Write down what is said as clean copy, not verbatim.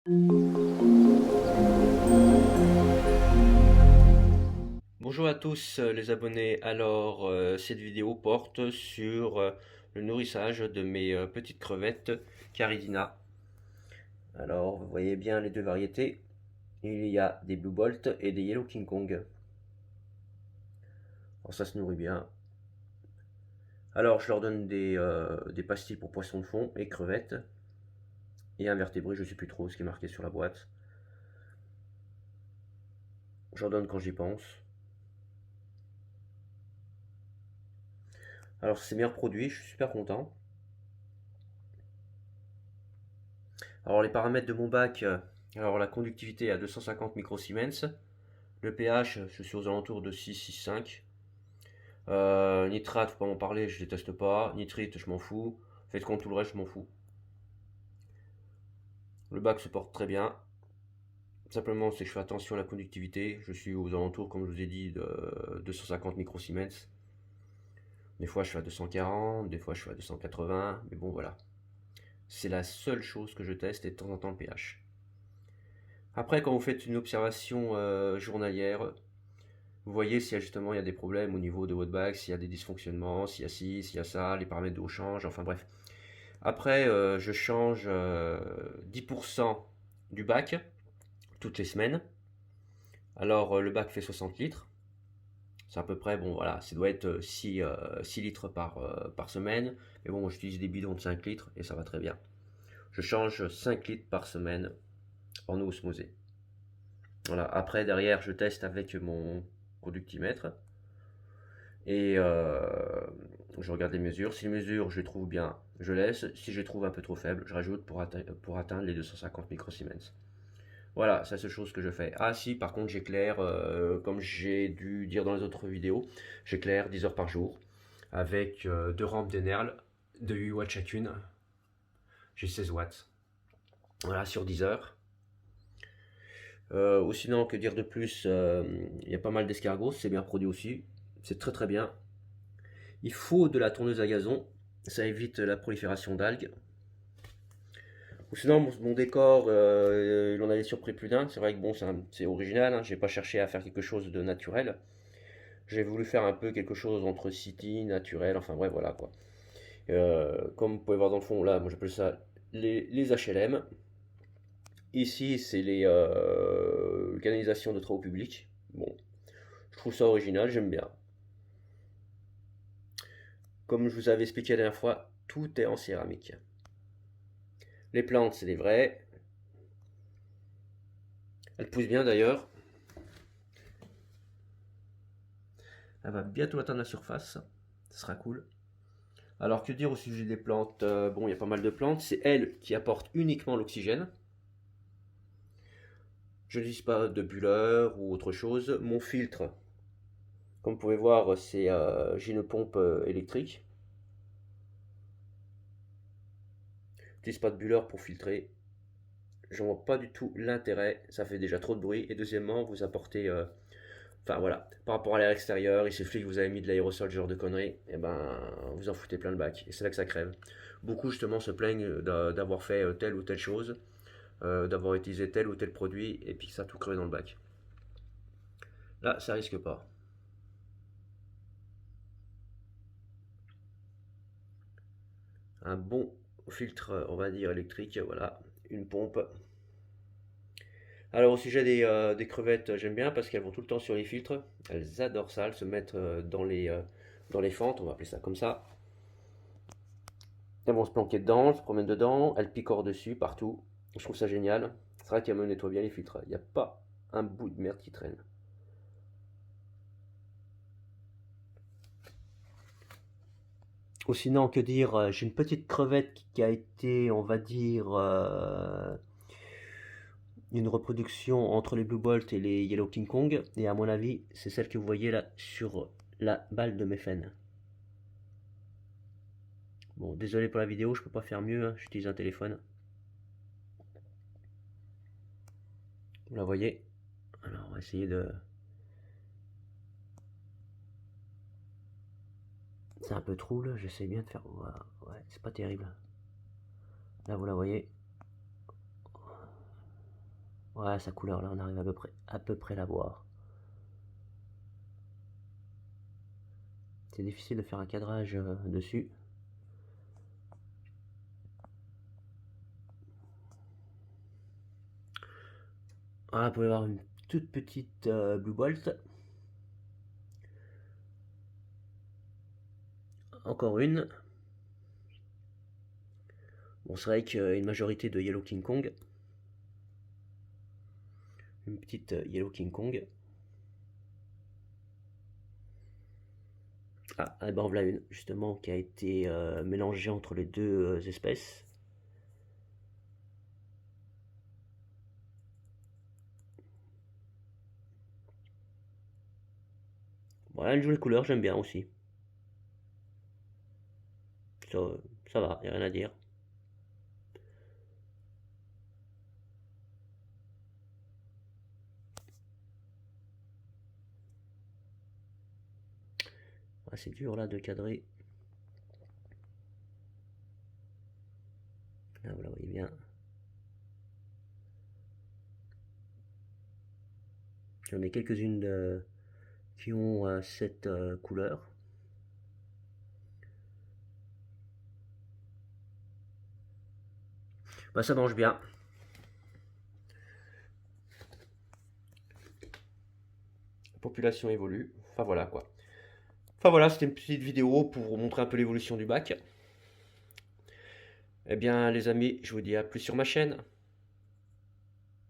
Bonjour à tous les abonnés. Alors cette vidéo porte sur le nourrissage de mes petites crevettes Caridina. Alors vous voyez bien les deux variétés. Il y a des Blue Bolt et des Yellow King Kong. Alors ça se nourrit bien. Alors je leur donne des pastilles pour poissons de fond et crevettes. Et invertébrés, je ne sais plus trop ce qui est marqué sur la boîte. Je leur donne quand j'y pense. Alors c'est bien produit, je suis super content. Alors les paramètres de mon bac, alors la conductivité à 250 microsiemens, le pH je suis aux alentours de 6,6,5. Nitrate, faut pas m'en parler, je déteste pas. Nitrite, je m'en fous. Faites compte tout le reste, je m'en fous. Le bac se porte très bien. Simplement, c'est que je fais attention à la conductivité. Je suis aux alentours, comme je vous ai dit, de 250 microsiemens. Des fois, je suis à 240, des fois, je suis à 280. Mais bon, voilà. C'est la seule chose que je teste et de temps en temps le pH. Après, quand vous faites une observation journalière, vous voyez si justement il y a des problèmes au niveau de votre bac, s'il y a des dysfonctionnements, s'il y a ci, s'il y a ça, les paramètres d'eau changent, enfin bref. Après, je change 10% du bac toutes les semaines. Alors, le bac fait 60 litres. C'est à peu près, bon voilà, ça doit être 6 litres par semaine. Mais bon, j'utilise des bidons de 5 litres et ça va très bien. Je change 5 litres par semaine en eau osmosée. Voilà. Après, derrière, je teste avec mon conductimètre. Et je regarde les mesures. Si les mesures, je les trouve bien, je laisse. Si je les trouve un peu trop faibles, je rajoute pour atteindre les 250 microsiemens. Voilà, c'est la seule chose que je fais. Ah si, par contre, j'éclaire, comme j'ai dû dire dans les autres vidéos, j'éclaire 10 heures par jour avec deux rampes d'Enerl de 8 watts chacune. J'ai 16 watts. Voilà, sur 10 heures. Ou sinon, que dire de plus, il y a pas mal d'escargots, c'est bien produit aussi. C'est très très bien. Il faut de la tondeuse à gazon, ça évite la prolifération d'algues. Ou sinon, mon décor, il en avait surpris plus d'un. C'est vrai que bon, c'est original, hein. J'ai pas cherché à faire quelque chose de naturel. J'ai voulu faire un peu quelque chose entre city, naturel, enfin bref, voilà quoi. Comme vous pouvez voir dans le fond, là, moi j'appelle ça les HLM. Ici, c'est les canalisations de travaux publics. Bon, je trouve ça original, j'aime bien. Comme je vous avais expliqué la dernière fois, tout est en céramique. Les plantes, c'est des vraies. Elles poussent bien d'ailleurs. Elle va bientôt atteindre la surface. Ce sera cool. Alors, que dire au sujet des plantes? Bon, il y a pas mal de plantes. C'est elles qui apportent uniquement l'oxygène. Je n'utilise pas de bulleur ou autre chose. Mon filtre, comme vous pouvez voir, j'ai une pompe électrique. Je n'utilise pas de bulleur pour filtrer. Je vois pas du tout l'intérêt. Ça fait déjà trop de bruit. Et deuxièmement, vous apportez enfin voilà, par rapport à l'air extérieur, il suffit que vous avez mis de l'aérosol, ce genre de conneries, et ben vous en foutez plein le bac. Et c'est là que ça crève. Beaucoup justement se plaignent d'avoir fait telle ou telle chose, d'avoir utilisé tel ou tel produit, et puis ça a tout crevé dans le bac. Là, ça risque pas. Un bon filtre, on va dire électrique, voilà, une pompe. Alors au sujet des crevettes, j'aime bien parce qu'elles vont tout le temps sur les filtres. Elles adorent ça, elles se mettent dans les fentes, on va appeler ça comme ça. Elles vont se planquer dedans, se promènent dedans, elles picorent dessus, partout. Je trouve ça génial. C'est vrai qu'elles me nettoient bien les filtres. Il n'y a pas un bout de merde qui traîne. Ou sinon, que dire, j'ai une petite crevette qui a été, on va dire, une reproduction entre les Blue Bolt et les Yellow King Kong. Et à mon avis, c'est celle que vous voyez là sur la balle de Méphen. Bon, désolé pour la vidéo, je peux pas faire mieux, hein, j'utilise un téléphone. Vous la voyez? Alors, on va essayer de... C'est un peu trouble, j'essaie bien de faire... Ouais, c'est pas terrible. Là, vous la voyez. Ouais, sa couleur là, on arrive à peu près la voir. C'est difficile de faire un cadrage dessus. Voilà, vous pouvez avoir une toute petite Blue Bolt. Encore une. Bon, c'est vrai qu'une majorité de Yellow King Kong. Une petite Yellow King Kong. Ah, et ben voilà une, justement, qui a été mélangée entre les deux espèces. Voilà, une jolie couleur, j'aime bien aussi. Ça, ça va, y a rien à dire. Ah, c'est dur là de cadrer. Là, vous la voyez bien. J'en ai quelques-unes qui ont cette couleur. Bah, ça mange bien. La population évolue. Enfin voilà quoi. Enfin voilà, c'était une petite vidéo pour vous montrer un peu l'évolution du bac. Eh bien les amis, je vous dis à plus sur ma chaîne.